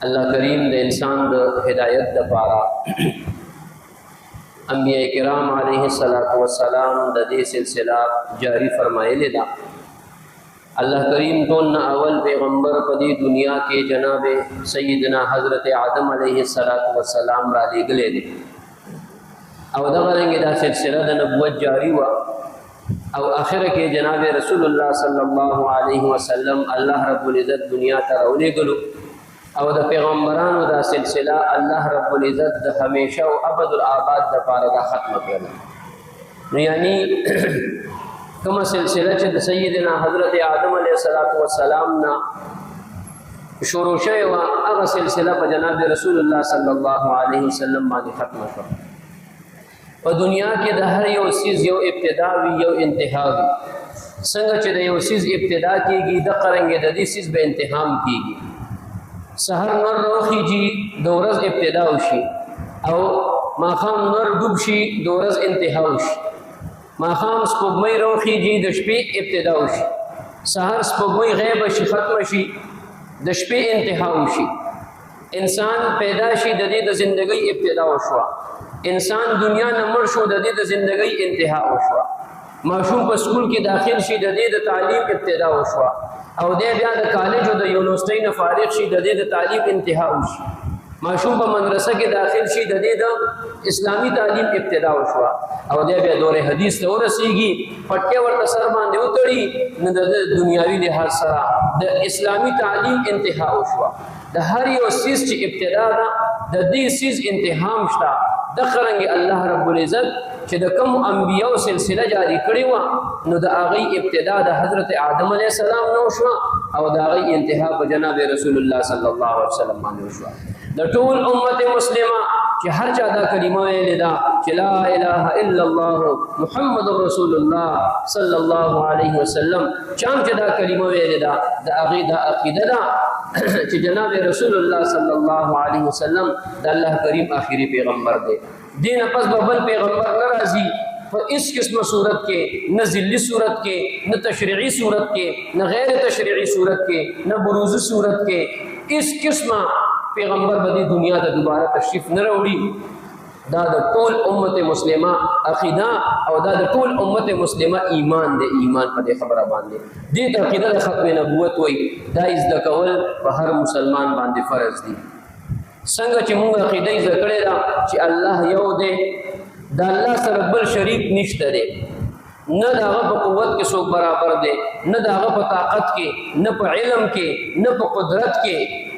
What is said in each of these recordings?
اللہ کریم د انسان د ہدایت د پارا انبیاء کرام علیہ الصلوۃ والسلام د دې سلسلہ جاری فرمایلی دا اللہ کریم دون اول پیغمبر په دې دنیا کې جناب سیدنا حضرت آدم علیہ الصلوۃ والسلام را لېږلی دی او دغه رنګ دا سلسله د نبوت جاری و او آخر کې جناب رسول الله صلی الله علیه وسلم الله رب العزت دنیا ته راولېږلو او د پیغمبرانو دا سلسله الله رب العزت د همیشه او ابد الآباد د پاره دا ختم کړل نو یعنی کومه سلسله چې د سیدنا حضرت آدم علیه السلام نه شروع شوه او هغه سلسله په جناب رسول الله صلی الله علیه وسلم باندې ختم شوه په دنیا کې د هر یو چیز یو ابتدا وی یو انتها وی څنګه چې د یو چیز ابتدا کیږي د قرنګ د دې چیز به انتهام کیږي سحر نور روخیږي د ورځ ابتدا وشي او ماخام نور ډوب شي د ورځ انتها وشي ماخام سپوږمۍ روخیږي د شپې ابتدا وشي سحر سپوږمۍ غیب شي ختم شي د شپې انتها وشي انسان پیدا شي د دې د ژوندۍ ابتدا وشوه انسان دنیا نه مړ شو د دې د ژوندۍ انتها وشوه ماشوم په سکول کې داخل شي د دې د تعلیم ابتدا وشوه او دې بیا د کالج او د یونیورسيټي نه فارغ شي د دې د تعلیم انتها وشي ماشوم په مدرسه کې داخل شي د دې د اسلامی تعلیم ابتدا وشوه او دې بیا دوره حدیث ته ورسیږي پټه ورته سر باندې وتړي نه د دنیاوی لحاظ سره د اسلامی تعلیم انتها وشوه د هر یو چیز چې ابتدا ده د دې چیز انتهام شته د قرنګ الله رب العزت چې د کوم انبیاء سلسله جاری کړی و نو د هغه ابتدا د حضرت آدم علیه السلام نو شو او د هغه انتها په جناب رسول الله صلی الله علیه وسلم باندې شو د ټول امت مسلمه چې هر چا دا کلمه ویل دا چې لا اله الا الله محمد رسول الله صلی الله علیه وسلم چې دا کلمه ویل دا د هغه د عقیده دا چې جناب رسول الله صلی الله علیه وسلم د الله کریم آخری پیغمبر دی دین پس بل پیغمبر ناراضی په اس قسمه صورت کې نه ذلی صورت کې نه تشریعی صورت کې نه غیر تشریعی صورت کې نه بروزی صورت کې اس قسمه پیغمبر بدی دنیا ته دوباره تشریف نه راوړي دا د ټول امت مسلمه عقیده او دا د ټول امت مسلمه ایمان دی ایمان په خبره باندې دې عقیده د ختم نبوت وای دا از د کول په هر مسلمان باندې فرض دی څنګه چې موږ عقیده ذکرې دا چې الله یو دی دا الله سره بل شریک نشته دی نه داغه په قوت کې څوک برابر دی نه داغه په طاقت کې نه په علم کې نه په قدرت کې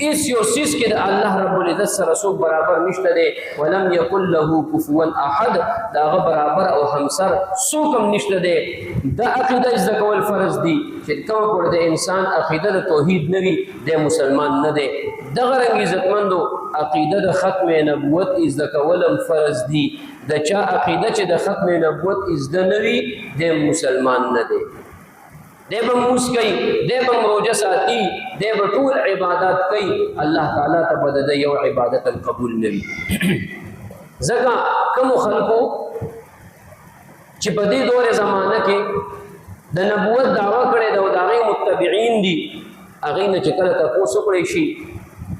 اس یو سیس کې د الله رب العزت سره څوک برابر نشته دی ولم یکن له کفوا احد داغه برابر او همسر څوک هم نشته دی دا عقیده ذکول فرض دی چې کوم پر د انسان عقیده د توحید نوي د مسلمان نه دی دغه رنګ عزتمندو عقیده د ختم نبوت ذکولم فرض دی د چا عقیده چې د ختم نبوت نوي د مسلمان نه دی دیبا موس کئی دیبا روجہ ساتی دیبا طول عبادت کئی اللہ تعالیٰ تا بدد یو عبادت قبول نوی زکا کم خلقو چی بدی دور زمانہ کے دا نبوت دعویٰ کرے دا داغی متبعین دی اغین چکل تپو سکڑی شی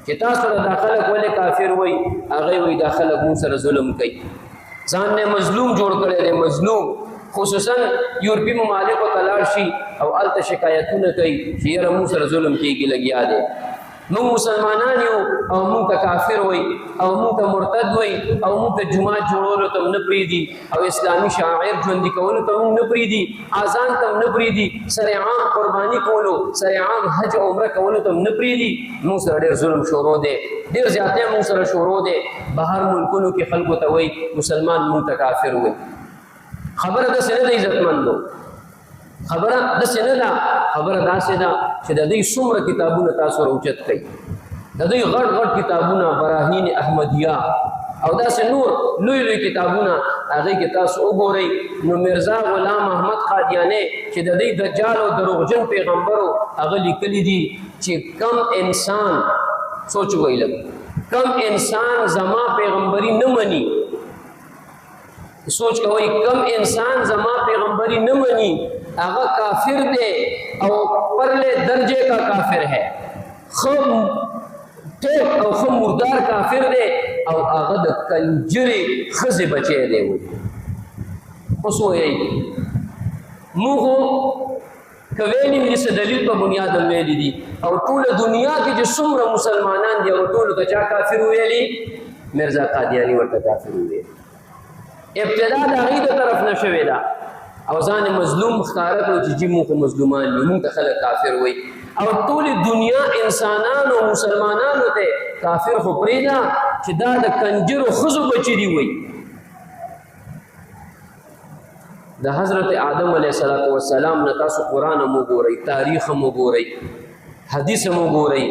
چی تاثر داخلق والے کافر وی اغی وی داخلق موسر ظلم کئی زان نے مظلوم جوڑ کرے دے مظلوم خصوصا یورپی ممالک و تلاشی او الت شکایتونه کوي چې یره موږ سره ظلم کیږي لګیا دي موږ مسلمانان یو او موږ ته کافر وای او موږ ته مرتد وای او موږ ته جمعه جوړولو ته نه پریدي او اسلامي شاعر ژوند کولو ته نه پریدي اذان ته نه پریدي سره عام قرباني کولو سره عام حج عمره کولو ته نه پریدي موږ سره ډېر ظلم شروع دی ډېر زیاته موږ سره شروع دی بهر ملکونو کې خلکو ته وای مسلمان موږ ته کافر وای خبره د سره د عزتمندو خبره د سره دا خبره دا سره چې د دې څومره کتابونه تاسو راوچت کړئ د دې غټ غټ کتابونه براهین احمدیه او دا سه نور لوی لوی کتابونه هغه کې تاسو وګورئ نو مرزا غلام احمد قادیانی چې د دې دجال او دروغجن پیغمبرو هغه لیکلي دي چې کم انسان سوچ ویل کم انسان زما پیغمبري نه مني سوچ کوي کم انسان زما پیغمبری نہ منی اغا کافر دے او پرلے درجے کا کافر ہے خم ټیک او ښه مردار کافر دی او هغه د کنجرې ښځې بچی دی. اوس وایئ موږ خو که ویلي وي څه دلیل په بنیاد هم ویلي دي او ټوله دنیا کې چې څومره مسلمانان دي هغه ټولو ته چا کافر وویلي؟ مرزا قادیاني ورته کافر وویل. ابتدا د هغې د طرف نه شوې ده او ځان مظلوم ښکاره کړو چې جي موږ خو مظلومان یو، موږ ته خلک کافر وایي او ټولې دنیا انسانانو مسلمانانو ته کافر خو پرېږده چې دا د کنجرو ښځو بچي دي وایي. د حضرت آدم علیه السلام نه تاسو قرآن هم وګورئ، تاریخ هم وګورئ، حدیث هم وګورئ،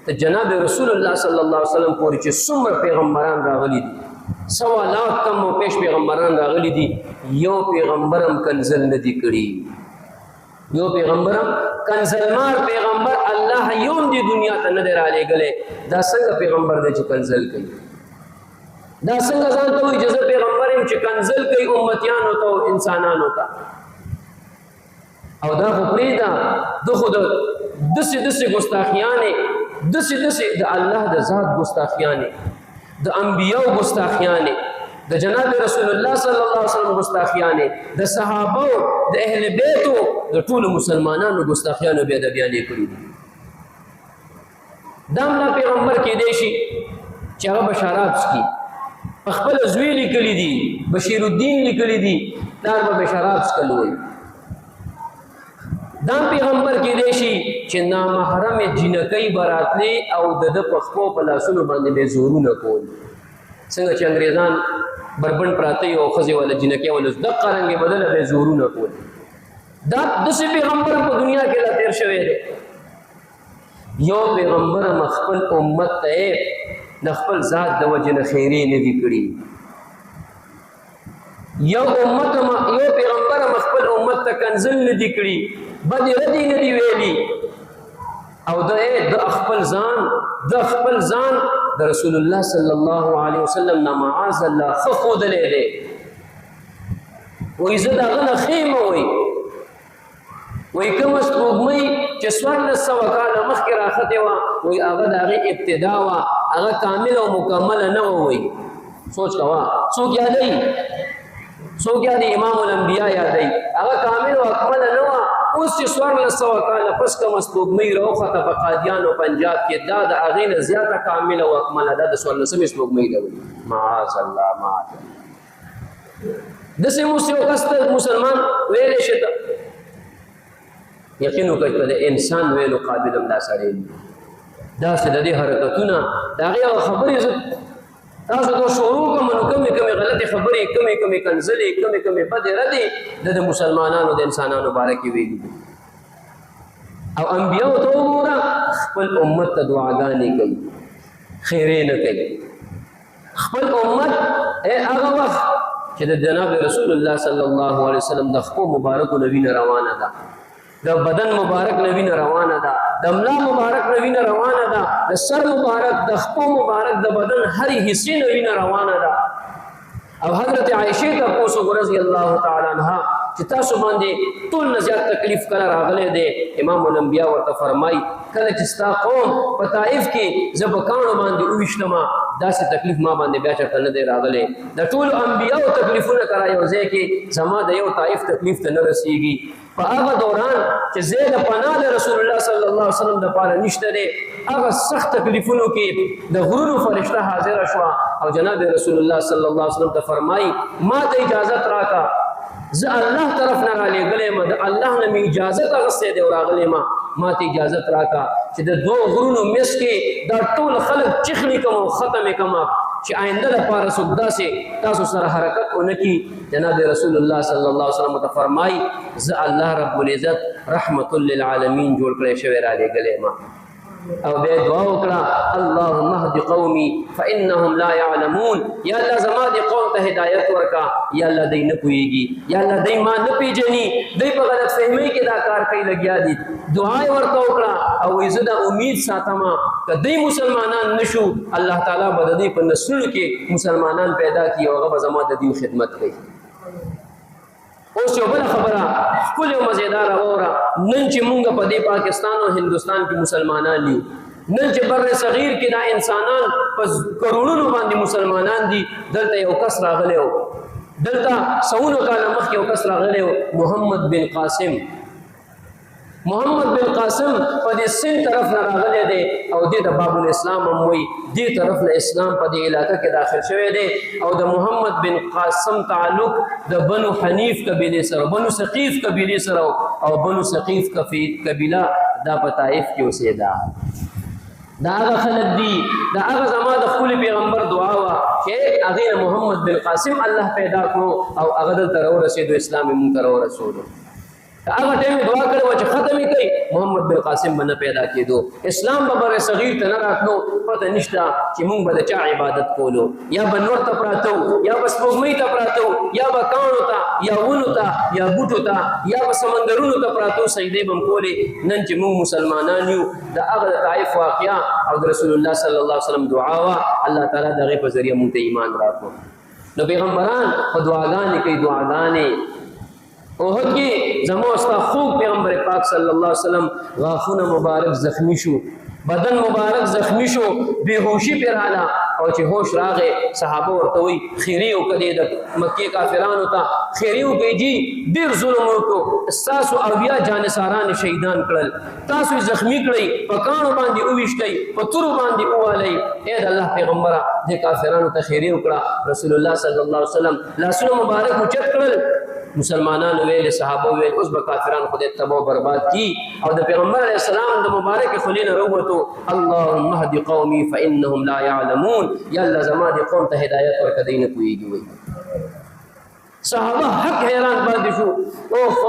ته جناب رسول الله صلی الله علیه وسلم پورې چې څومره پیغمبران راغلي دي، 100 لاکھ کم او پیش پیغمبران راغلي دي، یو پیغمبر هم کنزل نه دي کړي. یو پیغمبر هم کنزلمار پیغمبر الله یوم دی دنیا ته نه دی رالیږلی. دا څنګه پیغمبر دی چې کنزل کوي؟ دا څنګه ځان ته وایي چې زه پیغمبر یم چې کنزل کوي امتیانو ته او انسانانو ته؟ او دا خو پرېږده، ده خو د داسې داسې ګستاخیانې، داسې داسې د الله د ذات ګستاخیانې، د انبیاو ګستاخیانې، د جناب رسول الله صلی الله علیه وسلم ګستاخیانې، د صحابو د اهل بیتو د ټولو مسلمانانو ګستاخیانو بیا د بیانې کړي دي. دا هم دا پیغمبر کېدی شي چې هغه به شراب څښي، په خپله زوی لیکلي دي، بشیر الدین لیکلي دي، پلار به شراب څښل وایي. دا پیغمبر کېدی شي چې نامحرم جنکۍ به راتلې او د ده په خپو په لاسونو باندې به زورونه کول، څنګه چې انګریزان بربند پراته یو او ښځې والا جنکۍ والا دقه رنګې بدله به زورونه کول. دا داسې پیغمبر په دنیا کې لا تېر شوی دی. یو پیغمبر هم خپل امت ته د خپل ذات د وجې نه خیرې نه دي کړي. یو پیغمبر هم خپل امت ته کنزل نه دي کړي، بدې ردې نه دي ویلي او د خپل ځان د رسول الله صلی الله علیه وسلم نه معاذ الله ښه ښودلی دی. وایي زه د هغه نه ښه یم، وایي کومه سپوږمۍ چې 1400 کاله مخکې راختې وه، وایي هغه د هغې ابتدا وه، هغه کامله او مکمله نه وه. وایي سوچ کوه، څوک یادوي؟ څوک یادوي؟ امام الانبیا یادوي، هغه کامله او اکمله نه وه. اوس چې 1400 کاله پس کومه سپوږمۍ راوخته په قادیان او پنجاب کې، دا د هغې نه زیاته کامله او اکمله ده، د 1400مې سپوږمۍ ده. وایي معاذ الله معاذ الله. داسې اوس یو کس ته مسلمان ویلی شي ته یقین وکړئ په د انسان ویلو قابل هم دا سړی دی. داسې د دې حرکتونه د هغې هغه خبرې زه تاسو ته شروع کوم، نو کمې کمې غلطې خبرې، کمې کمې کنځلې، کمې کمې بدې ردې د مسلمانانو د انسانانو باره کې ویلي دي. او انبیاو ته وګوره خپل امت ته دعاګانې کوي، خیرې نه کوي. خپل امت هغه وخت چې د جناب رسول الله صلی الله علیه وسلم د خپو مبارکو نه وینه روانه ده، د بدن مبارک نه وینه روانه ده، د ملا مبارک نه وینه روانه ده، د سر مبارک، د خپو مبارک، د بدن هرې حصې نه وینه روانه ده. او حضرت عائشې ته تپوس وکړو رضی الله تعالی عنها چې تاسو باندې ټول نه زیات تکلیف کله راغلی دی؟ امام الانبیا ورته فرمایي کله چې ستا قوم په طائف کې زه په کاڼو باندې وویشتمه، داسې تکلیف ما باندې بیا چېرته نه دی راغلی. د ټولو انبیاو تکلیفونه که را یو ځای کې زما د یو طائف تکلیف ته نه رسېږي. په هغه دوران چې ځای د پناه د رسول الله صلی الله علیه وسلم دپاره نشته دی، هغه سخت تکلیفونو کې د غرونو فرشته حاضره شوه او جناب رسول الله صلی الله علیه وسلم ته فرمایي ما ته اجازت راکړه، زه الله طرف نه رالیږلی یم، د الله نه مې اجازت اخیستی دی او راغلی یم، ما ته اجازت راکړه چې د دوو غرونو منځ کې دا ټول خلک چخلي کړم او ختم یې کړم چې آینده لپاره څوک داسې تاسو سره حرکت ونه کړي. جناب رسول الله صلی الله علیه وسلم ته فرمایي زه الله رب العزت رحمت للعالمین جوړ کړی شوی رالیږلی یم. او بیا دعا وکړه اللهم اهد قومي فانهم لا يعلمون، یا الله زما دې قوم ته هدایت ورکړه، یا الله دوی نه پوهېږي، یا الله دوی ما نه پېژني، دوی په غلط فهمۍ کې دا کار کوي لګیا دي. دعا یې ورته وکړه او وایي زه دا امید ساتمه که دوی مسلمانان نشو الله تعالی به د دوی په نسلونو کې مسلمانان پیدا کړي او هغه به زما د دین خدمت کوي. اوس یو بله خبره ښکلې او مزېداره واوره، نن چې مونږ په دې پاکستان او هندوستان کې مسلمانان یو، نن چې بر صغیر کې دا انسانان په کروڑونو باندې مسلمانان دي دلته یو کس راغلی و دلته سونو کاله مخکې یو کس راغلی و محمد بن قاسم په دې سند طرف نه راغلی دی او دې د باب الاسلام هم وایي دې طرف نه اسلام په دې علاقه کې داخل شوی دی او د محمد بن قاسم تعلق د بنو حنیف قبیلې سره بنو ثقیف قبیلې سره او بنو ثقیف قبیله دا په طائف کې اوسېده دا هغه خلک دي دا هغه زما د خپل پیغمبر دعا وه چې هغې محمد بن قاسم الله پیدا کړو او هغه دلته راورسېدو اسلام یې مونږ ته راورسولو هغه ټیم دعا کړې وه چې ختم یې کوي محمد بن قاسم به نه پیدا کېدو اسلام به بر صغیر ته نه راتلو پته نشته چې مونږ به د چا عبادت کولو یا به نور ته پراته یا به سپوږمۍ ته پراته یا به کاڼو ته یا ونو ته یا بوټو ته یا به سمندرونو ته پراته سجدې به م کولې نن چې مونږ مسلمانان یو د هغه د طائف واقعه او د رسول الله صلی الله علیه وسلم دعا وه الله تعالی د هغې په ذریعه مونږ ته ایمان راکړو نو پیغمبران په دعاګانې کوي دعاګانې اوحد کې زما استا خوب پیغمبر پاک صلی الله علیه وسلم غاښونه مبارک زخمی شو بدن مبارک زخمی شو بېهوشي پرې راغله او چې هوش راغی صحابه ورته وایي خیرې وکړې د مکې کافرانو ته خیرې وکړئ جي ډېر ظلم وکړو ستاسو اویا جانثاران شهیدان کړل تاسو یې زخمي کړئ په کاڼو باندې وویشتئ په تورو باندې ووالئ ای د الله پیغمبره دې کافرانو ته خیرې وکړه رسول الله صلی الله علیه وسلم لاسونه مبارک اوچت کړل مسلمانانو ویل صحابه ویل اوس به کافران خدای تباہ و برباد کی او د پیغمبر علیه السلام د مبارک خلی نه راووتو اللهم اهد قومي فانهم لا يعلمون یا الله زما دې قوم ته هدایت ورکړه دی نه پوهېږي وایي صحابه حق حیران پاتې شو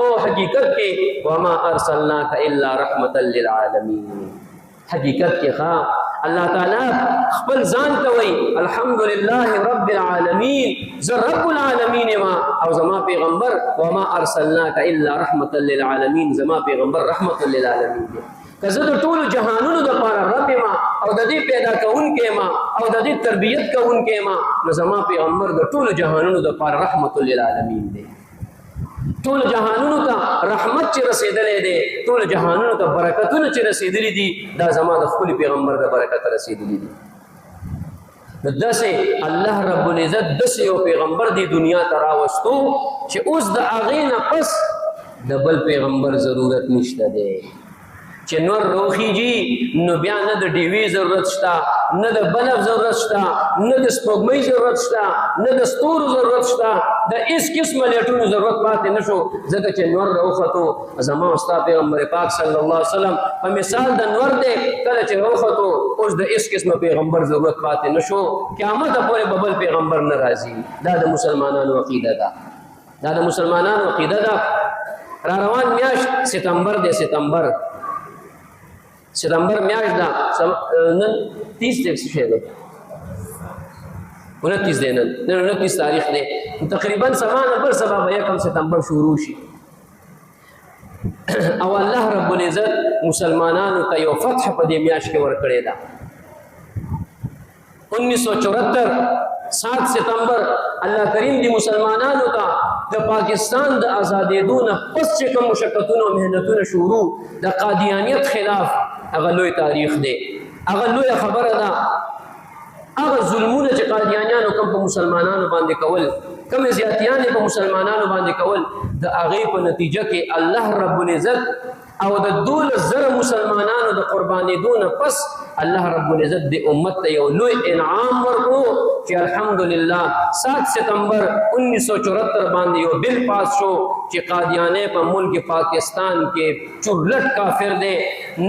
او حقیقت کې وما ارسلناک الا رحمتا للعالمین حقیقت کې ښه الله تعالی خپل ځان ته وایي الحمدلله رب العالمین زه رب العالمین ما او زما پیغمبر وما ارسلناک الا رحمتا للعالمین زما پیغمبر رحمتا للعالمین دی که زه د ټولو جهانونو دپاره رب ما او د دې پیدا کوونکی ما او د دې تربیت کوونکی ما نو زما پیغمبر د ټولو جهانونو دپاره رحمت للعالمین دی ټول جهانونو ته رحمت چې رسیدلې دی ټول جهانونو ته برکتونه چې رسیدلې دي دا زما د خپل پیغمبر د برکت رسیدلې دي نو داسې الله رب العزت داسې یو پیغمبر دی دنیا ته راوستو چې اوس د هغې نه پس د بل پیغمبر ضرورت نشته دی چې نور روخیږي نو بیا نه د ډیوي ضرورت شته نه د بلب ضرورت شته نه د سپوږمۍ ضرورت شته نه د ستورو ضرورت شته د هېڅ قسمه لیټونو ضرورت پاتې نه شو ځکه چې نور راوختو زما او ستا پیغمبر پاک صلی الله علیه وسلم په مثال د نور دی کله چې راوختو اوس د هېڅ قسمه پیغمبر ضرورت پاتې نه شو قیامته پورې به بل پیغمبر نه راځي دا د مسلمانانو عقیده ده دا د مسلمانانو عقیده ده را روان میاشت ستمبر دی ستمبر میاشت ده نن 30 دی څه شی دی 29 دی نن 29 تاریخ دی تقریبا سبا بل سبا به 1 ستمبر شروع شي او الله رب العزت مسلمانانو ته یو فتح په دې میاشت کې ورکړې ده 1974 7 ستمبر الله کریم دی مسلمانانو ته د پاکستان د آزادېدو نه پس چې کوم مشقتونه او محنتونه شروع د قادیانیت خلاف هغه لوی تاریخ دی هغه لویه خبره ده هغه ظلمونه چې قادیانیانو کوم په مسلمانانو باندې کول کومې زیاتیانې په مسلمانانو باندې کول د هغې په نتیجه کې الله رب العزت او د 12,000 مسلمانانو د قربانېدو نه پس الله رب العزت د امت ته یو لوی انعام ورکړو چې الحمدلله 7 ستمبر 1974 باندې یو بل پاس شو چې قادیانې په ملک پاکستان کې چورلټ کافر دی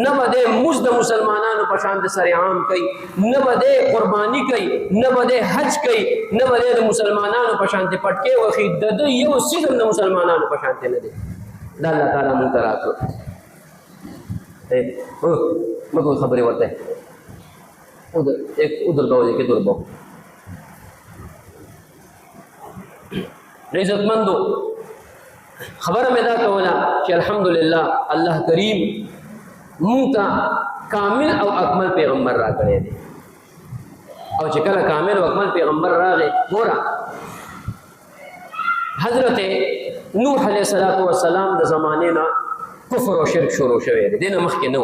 نه به دی مزد د مسلمانانو په شان د سر عام کوي نه به دی قرباني کوي نه به دی حج کوي نه به دی د مسلمانانو په شان د پټکې وخي د ده یو څیز هم د مسلمانانو په شان نه دی دا الله تعالی مونږ ته راکړو مکو خبرې ورته ادھر باؤ جی کدھر باؤ عزتمندو خبر میں دا کولا کہ الحمدللہ اللہ کریم مونتا کامل او اکمل پیغمبر را کرے دے او چې کله کامل او اکمل پیغمبر راغی ګوره حضرت نوح علیه السلام د زمانې نه کفر او شرک شروع شوی دی دینه مخکې نو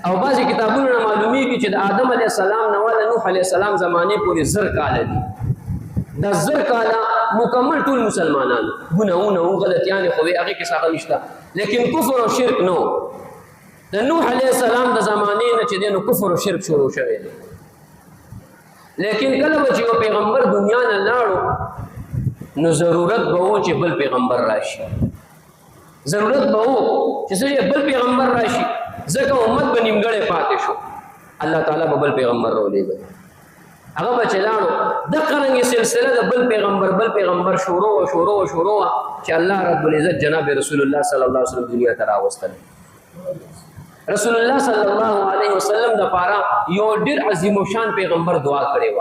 او بعضی کتابونو نه معلومیږي چې د آدم علیه السلام نه والا نوح علیه السلام زمانه پورې 1000 کاله دي. دا 1000 کاله مکمل ټول مسلمانان ګناهونه او غلطیان خو هغه کې څه نشته، لیکن کفر او شرک نو. د نوح علیه السلام د زمانه نه چې دینو کفر او شرک شروع شوه، لیکن کله چې یو پیغمبر دنیا نه لاړو نو ضرورت به و چې بل پیغمبر راشي، ضرورت به و چې بل پیغمبر راشي، ځکه امت به نیمګړې پاتې شو. الله تعالی به بل پیغمبر راولېږي، هغه به چې لاړو د قرنګي سلسله د بل پیغمبر شروع چې الله رب العزت جناب رسول الله صلی الله علیه وسلم دنیا ته راوستل. رسول الله صلی الله علیه وسلم د پاره یو ډیر عظیم شان پیغمبر دعا کړې و،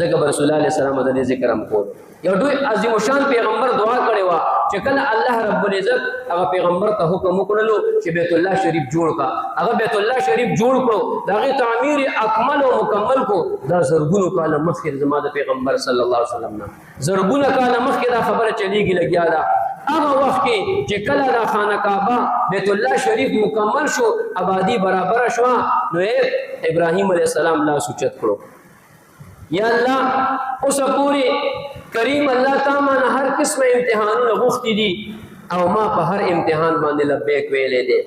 ځکه رسول الله علیه السلام د ذکر هم کول. یو ډیر عظیم شان پیغمبر دعا کړې و چې کله الله رب العزت هغه پیغمبر ته حکم وکړلو چې بیت الله شریف جوړ کا، هغه بیت الله شریف جوړ کړو، داغه تعمیر اکمل او مکمل کو. دا زرګونو کاله مخکې زما د پیغمبر صلی الله علیه وسلم نه زرګونو کاله مخکې دا خبره چلیږي لګیا ده. هغه وخت کې چې کله دا خانه کعبه بیت الله شریف مکمل شو، آبادی برابر شو، نو ابراهیم علیه السلام لا سوچت کړو یا الله اوس پوری کریم الله تعالی هر قسم امتحانونه غوښتي دي او ما په هر امتحان باندې لبیک ویلې دي.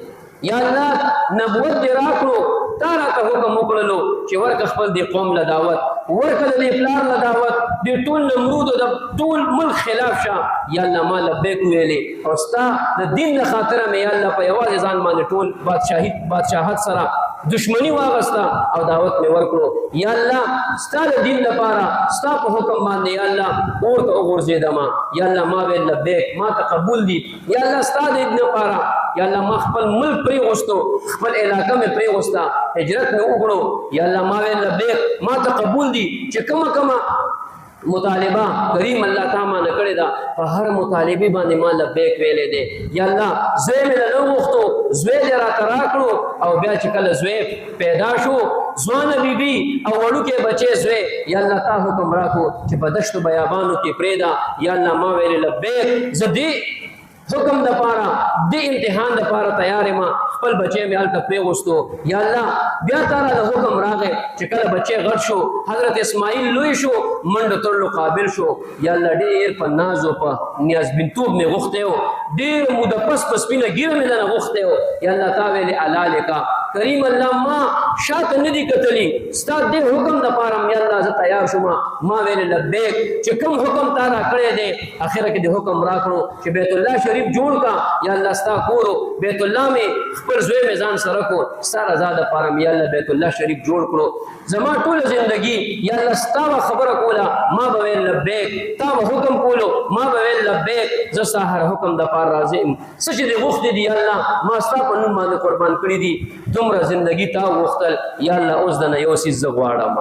یا الله نبوت دې راکړو، تا راته حکم وکړلو چې ورکه خپل دې قوم له دعوت، ورکه دې پلار له دعوت، دې ټول نمرود او د ټول ملک خلاف شه. یا الله ما لبیک ویلې او ستا د دین له خاطره مې یا الله په یوازې ځان باندې ټول بادشاهت سره دشمنی واغستا او دعوت مې ورکړو. یا الله ستا د دین لپاره ستا په حکم باندې یا الله اورته وغورځېدم، یا الله ما ویل لبیک، ما ته قبول دي. یا الله ستا د دین لپاره یا الله ما خپل ملک پرېغوستو، خپل علاقه مې پرېغوستا، هجرت مې وکړو. یا الله ما ویل لبیک، ما ته قبول دي چې کومه مطالبه کریم الله تعالی نه کړی دا، په هر مطالبه باندې ما لبیک ویلې دي. یا الله زوی مې نه وغوښتو، زوی دې راته راکړو، او بیا چې کله زوی پیدا شو، ځوانه بیبي او وړوکی بچی زوی، یا الله تا حکم راکړو چې په دشتو بیابانو کې پرېږده. یا الله ما ویلې لبیک، زه دې حکم د پاره دې امتحان د پاره تیار یم، خپل بچی مې هلته پرېغوستو. یا الله بیا تاله د حکم راغی چې کله بچی غټ شو، حضرت اسماعیل لوی شو، منډه تړلو قابل شو. یا الله ډېر په ناز او په نیازبینتوب مې غوښتی و، ډېر موده پس په سپینه ږیره مې دنه غوښتی و. یا الله تا ویلې علالکه کریم الله ما شاته نه دي کتلی، ستا دې حکم د پاره یا الله زه تیار شوم. ما ویلې لبیک، چې کوم حکم تا را کړی دی اخره کې دې حکم راکړو چې بیت الله شریف جوړ کا. یا الله ستا کورو بیت الله مې خپل زوی مې ځان سره کو، ستا رضا د پاره یا الله بیت الله شریف جوړ کړو. زما ټوله زندگی یا الله ستا خبره کوله، ما به ویل لبیک، تا به حکم کولو، ما به ویل لبیک، زه ستا هر حکم د پاره راضي یم. څه چې دې غوښتي دي یا الله ما ستا په نوم باندې قربان کړي دي، دومره زندگی تا وختل. یا الله اوس دنه یو څیز زه غواړم،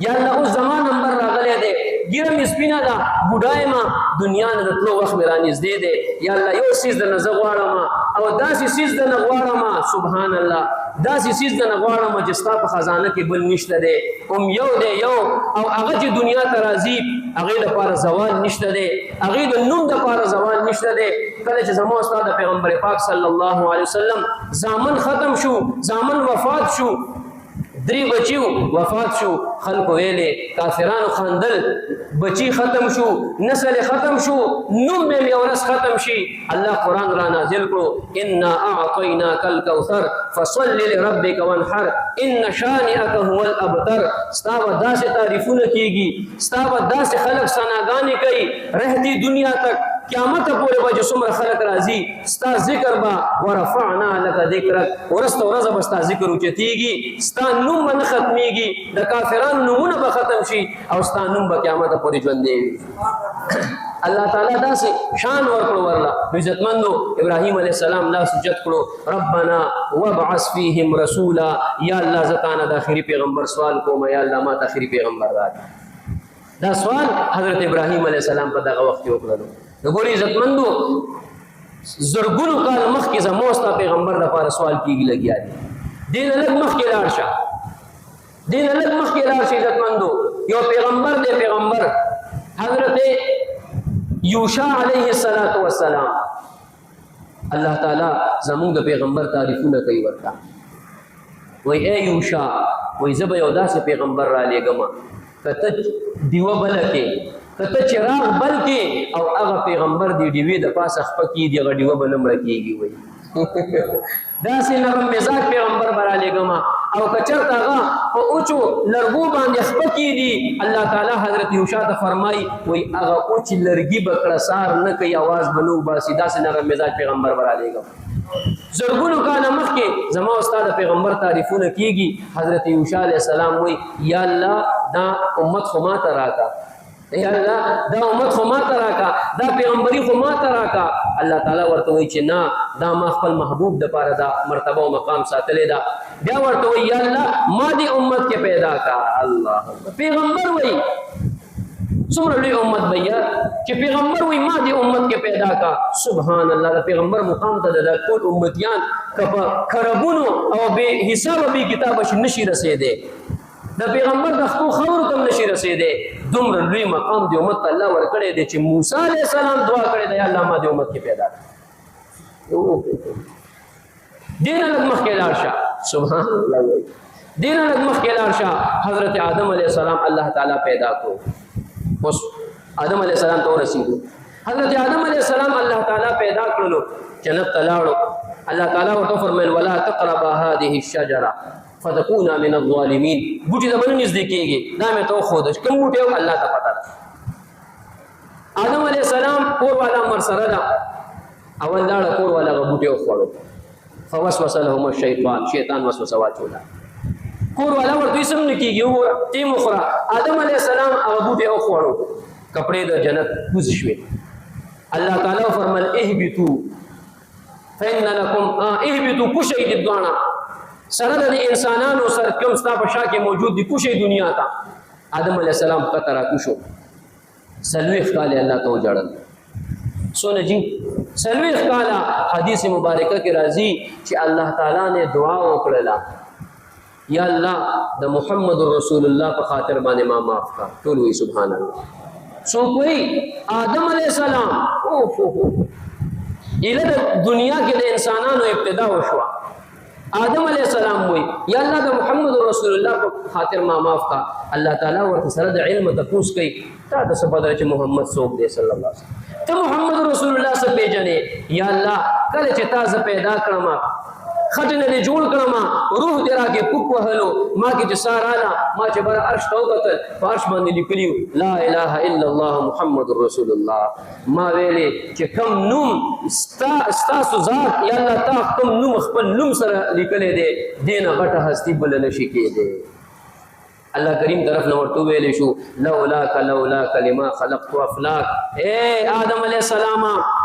یا الله اوس زما نمبر راغلی دی، ګیره مې سپینه ده، بوډا یم، دنیا نه د تلو وخت مې رانږدې دی. یا الله یو څیز دنه زه غواړم، او داسې څیز دنه غواړم سبحان الله، داسې څیز دنه غواړم چې ستا په خزانه کې بل نشته دی، کوم یو دی یو، او هغه چې دنیا ته راځي هغې دپاره زوال نشته دی، هغې د نوم دپاره زوال نشته دی. کله چې زما ستا د پیغمبر پاک صلی الله علیه وسلم زامن ختم شو، زامن وفات شو، 3 بچیو وفات شو، خلکو ویلې کافرانو خندل، بچی ختم شو، نسل ختم شو، نوم مې یو ورځ ختم شي. الله قرآن را نازل کړو، انا اعطیناک الکوثر فصل لربک وانحر ان شانئک هو الابتر. ستا به داسې تعریفونه کېږي، ستا به داسې خلک ثناګانې کوي رهدي دنیا تک، قیامت پورې به چې څومره خلک راځي ستا ذکر به ورفعنا لک ذکرک، ورسته ورځه به ستا ذکر اوچتېږي، ستا نوم به نه ختمېږي، د کافرانو نومونه به ختم شي او ستا نوم به قیامت پورې ژوندی وي. الله تعالی داسې شان ورکړو ورله عزتمندو. ابراهیم علیه السلام لاس اوچت کړو، ربنا وابعث فیهم رسولا. یا الله زه تا نه د آخري پیغمبر سوال کوم، یا الله ما ته آخري پیغمبر راکړه. دا سوال حضرت ابراهیم علیه السلام په دغه وخت کې وکړلو. نګوري عزتمندو زرګونو کال مخکې زموږ ستا پیغمبر دپاره سوال کېږي لګیا دي. دې نه لږ مخکې لاړ شه، دې نه لږ مخکې لاړ شه عزتمندو. یو پیغمبر دی، پیغمبر حضرت یوشع علیه السلام الله تعالی زمونږ د پیغمبر تعریفونه کوي ورته وای اے یوشا وای زه به یو داسې پیغمبر را لېږم که ته ډیوه بله کې که ته چراغ بل کې او هغه پیغمبر د ډیوې د پاسه خپه کېږي هغه ډیوه به نه مړه کېږي وایي داسې نرم مزاج پیغمبر به را لېږم او که چېرته هغه په اوچو لرګو باندې خپه کېږي الله تعالی حضرت یوشا ته فرمایي وایي هغه اوچ لرګي به کړسار نه کوي اواز به نه وباسي داسې نرم مزاج پیغمبر به را لېږم زرګونو کاله مخکې زما او ستا د پیغمبر تعریفونه کېږي حضرت یوشا علیه السلام وایي یا الله دا امت خو ما ته راکړه یا الله دا امت خو ما ته راکړه دا پیغمبري خو ما ته راکړه الله تعالی ورته وایي چې نه دا ما خپل محبوب دپاره دا مرتبه او مقام ساتلی ده بیا ورته وایي یا الله ما دې امت کې پیدا کړه الله پیغمبر وایي څومره لوی امت بیا چې پیغمبر وایي ما دې امت کې پیدا کړه سبحان الله د پیغمبر مقام ته د ټول امتیان که په کربونو او بې حسابه بې کتابه نشي رسېدی د پیغمبر د خپل خبرو ته نشي رسېدی دومره لوی مقام د امت ته الله ورکړی دی چې موسی علیه السلام دعا کړې ده یا الله ما د امت کې پیدا کړه دین لږ مخکې لاړ شه سبحان الله دین لږ مخکې لاړ شه حضرت آدم علیه السلام الله تعالی پیدا کړو اوس آدم علیه السلام ته ورسېدو حضرت آدم علیه السلام الله تعالی پیدا کړلو جنت ته لاړو الله تعالی ورته فرمایل ولا تقربا هذه الشجره فتكونا من الظالمين بوټي د باندې نږدې کېږي دا مې ته وښود کوم بوټي الله ته پته ده آدم علیه السلام کور والا مر سره ده اول لاړه کور والا هغه بوټي وخوړو فوسوس لهم الشیطان شیطان وسوسه واچوله کور والا ورته سم نه کېږي وګوره ټیم وخوره آدم علیه السلام هغه بوټي وخوړو کپړې د جنت کوز شوې الله تعالی فرمایل اهبطوا فإن لكم اهبطوا کوشئ د دواړه سره د انسانانو سره کوم ستا په شا کې موجود دي کوشئ دنیا ته آدم علیه السلام قطه راکوشو څلوېښت کاله الله ته وژړل څونه جي څلوېښت کاله حدیث مبارکه کې راځي چې الله تعالی نے دعا وکړله یا الله د محمد رسول الله په خاطر باندې ما معاف کړه ټول وایي سبحان الله څوک وایي آدم علیه السلام ایله د دنیا کې د انسانانو ابتدا وشوه آدم علیہ السلام وی یا اللہ دا محمد رسول اللہ کو خاطر ما معاف کا اللہ تعالیٰ ورته سره د علم تپوس کوي تا د څه بدل چې محمد څوک دی صلی الله علیه وسلم ته محمد رسول الله څه پیژنې یا الله کله چې تا زه پیدا کړم خټنه دې جوړ کړم روح دې راکې پوک وهلو ما کې چې سار رااله ما چې بر عرش ته وکتل عرش باندې لیکلي لا اله الا الله محمد رسول الله ما ویلې چې کوم نوم ستاسو ذات یا الله تا کوم نوم خپل نوم سره لیکلی دی دینه غټه هستی بل نشي کېدی الله کریم طرف نه ورته ویلی شو لولاک لما خلقت افلاک اے آدم علیہ السلام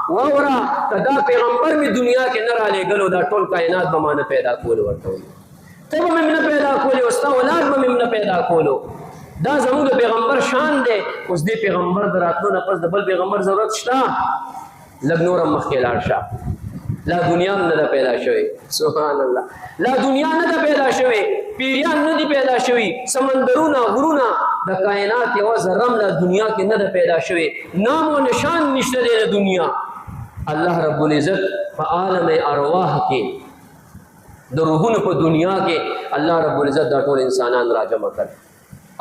واورا دا پیغمبر می دنیا کې نه را لېږلو دا ټول کائنات به ما نه پیدا کولو ورته وایي ته به مې نه پیدا کولې او ستا اولاد به مې نه پیدا کولو دا زموږ د پیغمبر شان دی اوس دې پیغمبر د راتلو نه پس د بل پیغمبر ضرورت شته لږ نور هم مخکې لاړ شه لا دنیا نه ده پیدا شوی سبحان الله لا دنیا نه ده پیدا شوی پیریان نه دي پیدا شوی سمندرونه غرونه د کائنات یو ذرم لا دنیا کې نه ده پیدا شوی نام او نشان نشته دی د دنیا الله رب العزت په عالم ارواح کې د روحونو په دنیا کې الله رب العزت دا ټول انسانان را جمع کړ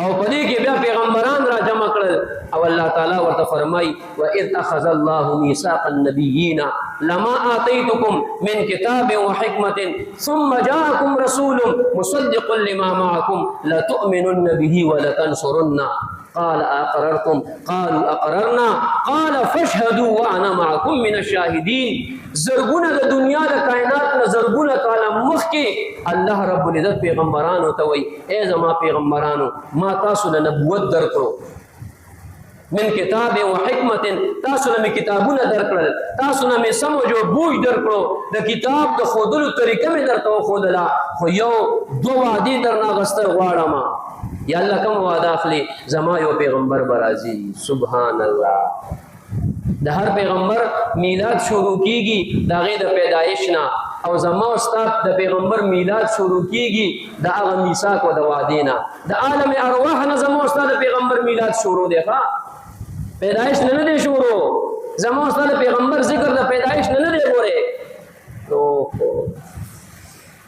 او په دې کې بیا پیغمبران را جمع کړل او الله تعالی ورته فرمای واذ اخذ الله ميثاق النبيين لما آتيتكم من كتاب وحكمة ثم جاءكم رسول مصدق لما معكم لتؤمنن به ولتنصرنه قال أقررتم قالوا أقررنا قال فاشهدوا وأنا معكم من الشاهدين زرګونه د دنیا د کائنات نه زرګونه کاله مخکې الله رب العزت پیغمبرانو ته وایي ای زما پیغمبرانو ما تاسو له نبوت درکړو من کتاب و حکمت تاسو نه کتابونه درکړل تاسو نه سمجھ او بوج درکړو د کتاب د خودلو طریقه مې درته وښودله خو یو دو وعدې درنه اخیستل غواړم یا الله کوم وعده اخلي زما یو پیغمبر به راځي سبحان الله د هر پیغمبر میلاد شروع کیږي د هغې د پیدایش نه او زما او ستا د پیغمبر میلاد شروع کیږي د هغه میثاق او د وعدې نه د عالم ارواح نه زما او ستا د پیغمبر میلاد شروع دی ښه پیدایش نه دی شروع زما او ستا د پیغمبر ذکر د پیدایش نه دی ګورې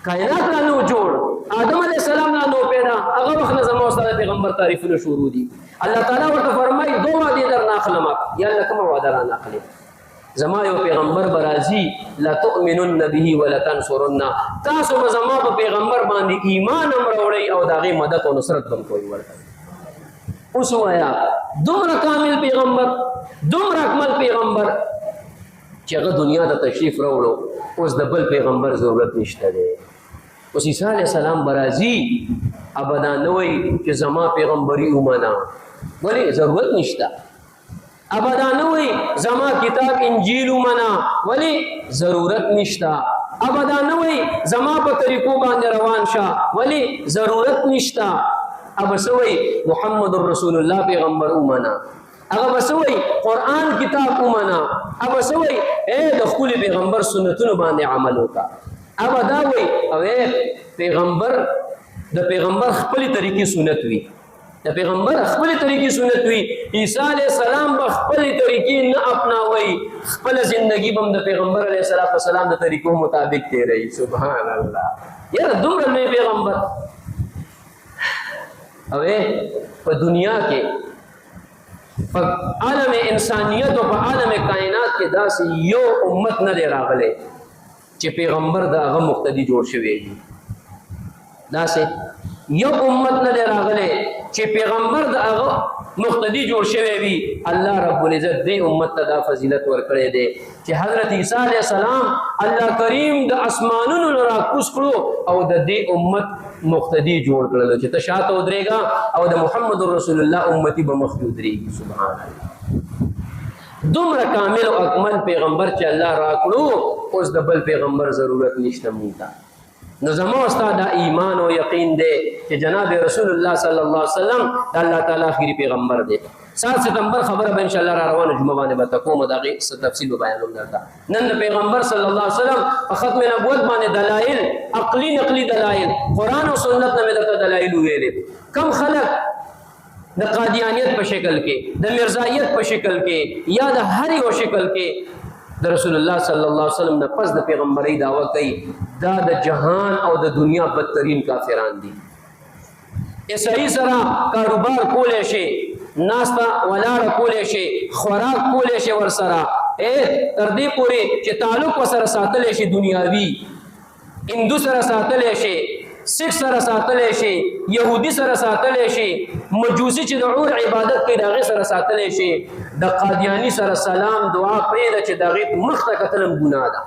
کائنات لا نو جوړ آدم علیہ السلام لا نو پیدا هغه وخت نه زموږ سره پیغمبر تعریفونه شروع دي الله تعالی ورته فرمایي دوه وعده در ناخلم یا الله کوم وعده را ناخلم زما یو پیغمبر برازي لا تؤمنون به ولا تنصرون تاسو زما په پیغمبر باندې ایمان امروړی او داغه مدد او نصرت هم کوي ورته اوس وایا دومره کامل پیغمبر دومره اکمل پیغمبر چې هغه دنیا ته تشریف راوړو اوس د بل پیغمبر ضرورت نشته دی اوس عیسی علیہ السلام برازي ابدا نه وای چې زما پیغمبري ومنه ولی ضرورت نشته ابدا نه وای زما کتاب انجیل ومنه ولی ضرورت نشته ابدا نه وای زما په طریقو باندې روان شه ولی ضرورت نشته اب سوی محمد رسول الله پیغمبر ومنه هغه بسوي قران کتاب ومنه اب سوي د خپل پیغمبر سنتونو باندې عمل وکا اب دا وي او پیغمبر د پیغمبر خپل طریقې سنت وي د پیغمبر خپل طریقې سنت وي عیسی علیہ السلام په خپل طریقې نه اپناوي خپل ژوندۍ بم د پیغمبر علیہ السلام د طریقو مطابق تیري سبحان الله یاره دومره لوی پیغمبر او په دنیا کې په عالم انسانیت او په عالم کائنات کې داسې یو امت نه دی راغلی چې پیغمبر د هغه مقتدی جوړ شوی وي داسې یو امت نه دی راغلی چې پیغمبر د هغه مقتدی جوړ شوی وي الله رب العزت دې امت ته دا فضیلت ورکړی دی چې حضرت عیسی علیہ السلام الله کریم د اسمانونو نه راکوز کړو او د دې امت مقتدی جوړ کړل چې ته شاته ودرېږه او د محمد رسول الله امتی به مخکې ودرېږي سبحان الله دومره کامل او اکمل پیغمبر چې الله راکړو اوس د بل پیغمبر ضرورت نشته مونږ ته نو زموږ استاد ایمان او یقین دی چې جناب رسول الله صلی الله علیه وسلم د الله تعالی اخیری پیغمبر دی 7 ستمبر خبره به ان شاء الله را روانه جمعه باندې به تکوم دغه تفصیل بیانوم درته نن د پیغمبر صلی الله علیه وسلم په ختم نبوت باندې دلایل عقلی نقلی دلایل قران او سنت نه درته دلایل ویلې کم خلق د قادیانیت په شکل کې د مرزایت په شکل کې یا د هر یو شکل کې د رسول الله صلی الله علیه وسلم نه پس د پیغمبري دعوه کوي دا د جهان او د دنیا بدترین کافران دي عیسی سره کاروبار کولای شي ناستا ولاړه کولای شي خوراک کولای شي ور سره تر دې پورې چې تعلق وسره ساتل شي دنیاوی هندو سره ساتل شي سکھ سره ساتل شي يهودي سره ساتل شي مجوسي چې د عور عبادت کوي دغه سره ساتل شي د قادیانی سره سلام دعا پرې چې دغه مخته کتلم ګناه ده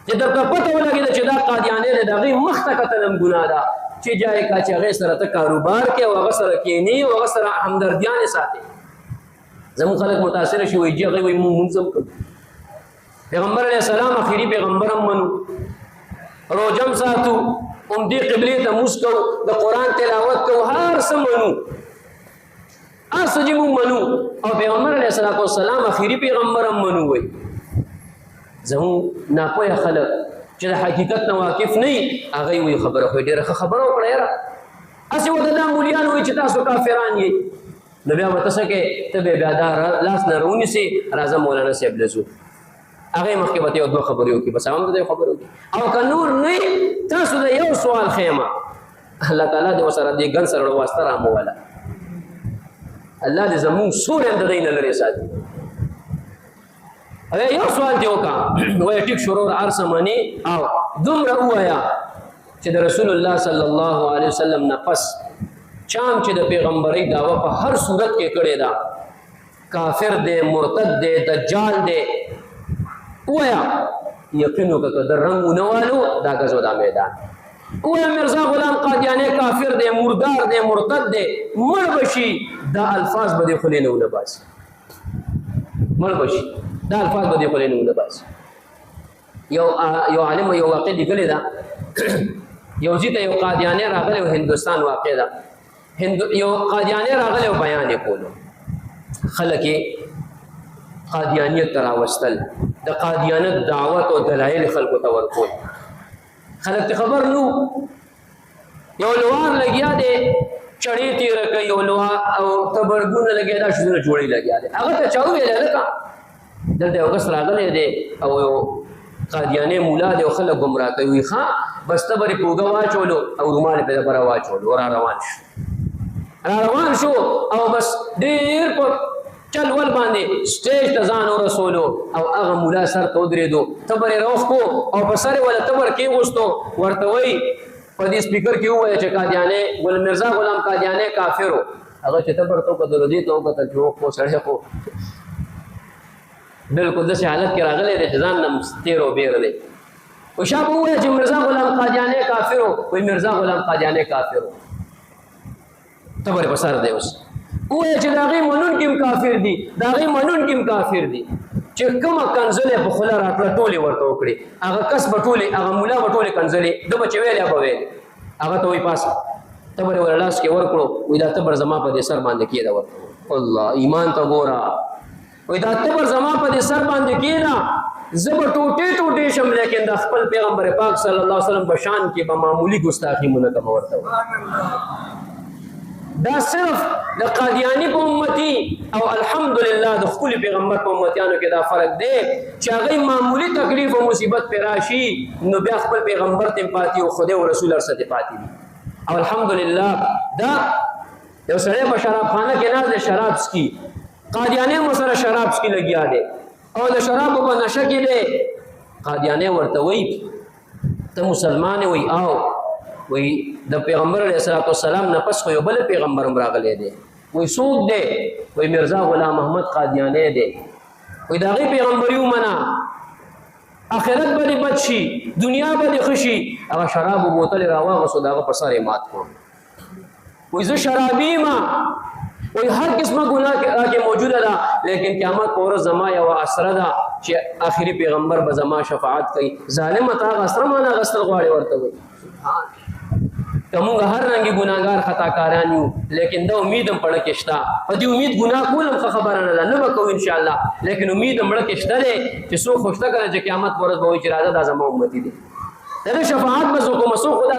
چې د پته ولګي چې دا قادیانی دغه مخته کتلم ګناه ده چې جای کا چې هغه سره ته کاروبار کې او هغه سره کېنی او هغه سره همدردیان ساتي زموږ خلک متاثر شي وي چې هغه وي مونږ پیغمبر علیه السلام اخیری پیغمبر هم منو روزم ساتو دې قبله ته مسکو د قران تلاوت کو هر څه منو اسجمو منو او پیغمبر علیه السلام اخیری پیغمبر هم منو وي زمو ناپوهه خلک چې د حقیقت نه واقف نه هغه وي خبره خو ډیره خبره وکړه یاره اسی وته د مولیان وي چې تاسو کافران یې نو بیا وته سکه ته بیا دا لاس نه رونی سي راځه مولانا صاحب لزو هغه مخکې به یو دوه خبرې وکړي بس هم د خبرې وکړي او کنور نه تاسو د یو سوال خیمه الله تعالی دې وسره دې ګن سره واسطه را مولا الله دې زمون سورې د دین لري ساتي یو سوال دی وکړه وای ټیک شروع ارسمنی او دومره وایا چې د رسول الله صلی الله علیه وسلم نه پس چام چې د پیغمبري دعوه په هر صورت کې کړي دا کافر دی مرتد دی دجال دی وایا یقینو که د رنگونه والو دا غزو دا میدان وایا مرزا غلام قادیانی کافر دی مردار دی مرتد دی مړ بشي دا الفاظ به خلینو نه باس مړ بشي دا الفاظ به خلینو نه باس یو عالم یو واقع دی کلی دا یو ځیته یو قادیانی راغلی هندستان واقع دا یو قادیانی راغلی بیان کولو خلک قادیانیت تراوستل د قادیانت دعوت او دلایل خلکو ته ورکول خلک ته خبر نو یو لوار لګیا دی چړې تیر کوي یو لوار او تبرګونه لګیا دا شونه جوړی لګیا دی هغه ته چاو ویل لکه دلته یو کس راغلی دی او قادیانې مولا دی او خلک ګمراه کوي ښا بس ته به یې پوږه واچولو او رومال یې په دبره واچولو را روان شو او بس ډېر په چل ول باندې سټیج ته ځان ورسولو او هغه مولا سر ته ودرېدو تبر یې راوښکو او په سر یې ولا تبر کېغوستو ورته وایي په دې سپیکر کې ووایه چې قادیانې ګل مرزا غلام قادیانې کافر و هغه چې تبر ته وکتل دې ته وکتل چې خو سړی خو بالکل داسې حالت کې راغلی دی چې ځان نه تېر او بېر دی و شا به ووایه چې مرزا غلام قادیانې کافر و وایي مرزا غلام قادیانې کافر و تبر یې په سر دی اوس وایي چې د هغې منونکي هم کافر دي د هغې منونکي هم کافر دي چې کومه کنځلې په خوله راتله ټولې ورته وکړي هغه کس به ټولې هغه ملا به ټولې کنځلې ده به چې ویلې به ویلې هغه ته وایي پاسه تبر یې ور لاس کې ورکړو وایي دا تبر زما په دې سر باندې کېده ورته الله ایمان ته ګوره وایي دا تبر زما په دې سر باندې کېده زه به ټوټې ټوټې شم لیکن د خپل پیغمبر پاک صلی الله علیه وسلم په شان کې به معمولي ګستاخي مونه کوم ورته دا صرف د قادیانی په امتی او الحمدلله د خپل پیغمبر په امتیانو کې دا فرق دی چې هغه معمولی تکلیف او مصیبت پر راشي نو بیا خپل پیغمبر ته پاتې او خدای او رسول الله سره پاتې دي او الحمدلله دا یو سړی په شراب خانه کې ناز د شراب سکي قادیانی مو سره شراب سکي لګیا دی او د شراب په نشه کې دی قادیانی ورته وایي ته مسلمان وي او وی د پیغمبر علیه السلام نه پس خو یو بل پیغمبر هم راغلی دی وی څوک دی وی مرزا غلام محمد قادیانی دی وی د هغې پیغمبري ومنه آخرت به دې بد شي دنیا به دې ښه شي هغه شرابو بوتل یې راواغوستو د هغه په سر یې مات کړو وی زه شرابي یم وی هر قسمه ګناه کې موجوده ده لیکن قیامت په ورځ زما یوه اسره ده چې آخري پیغمبر به زما شفاعت کوي ظالمه ته هغه اسره مانه اخیستل غواړي ورته وایي کومه هر رنګي ګناګار خطاکاران یو لیکن دا امید هم پړه کې شته په دې امید ګناه کول هم خبره نه ده نه به کوو انشاءالله لیکن امید هم پړه کې شته دی چې څوک خوشته کړه چې قیامت په ورځ به وایي چې راځه دا زما امتي دی د شفاعت به زه کوم څوک خدا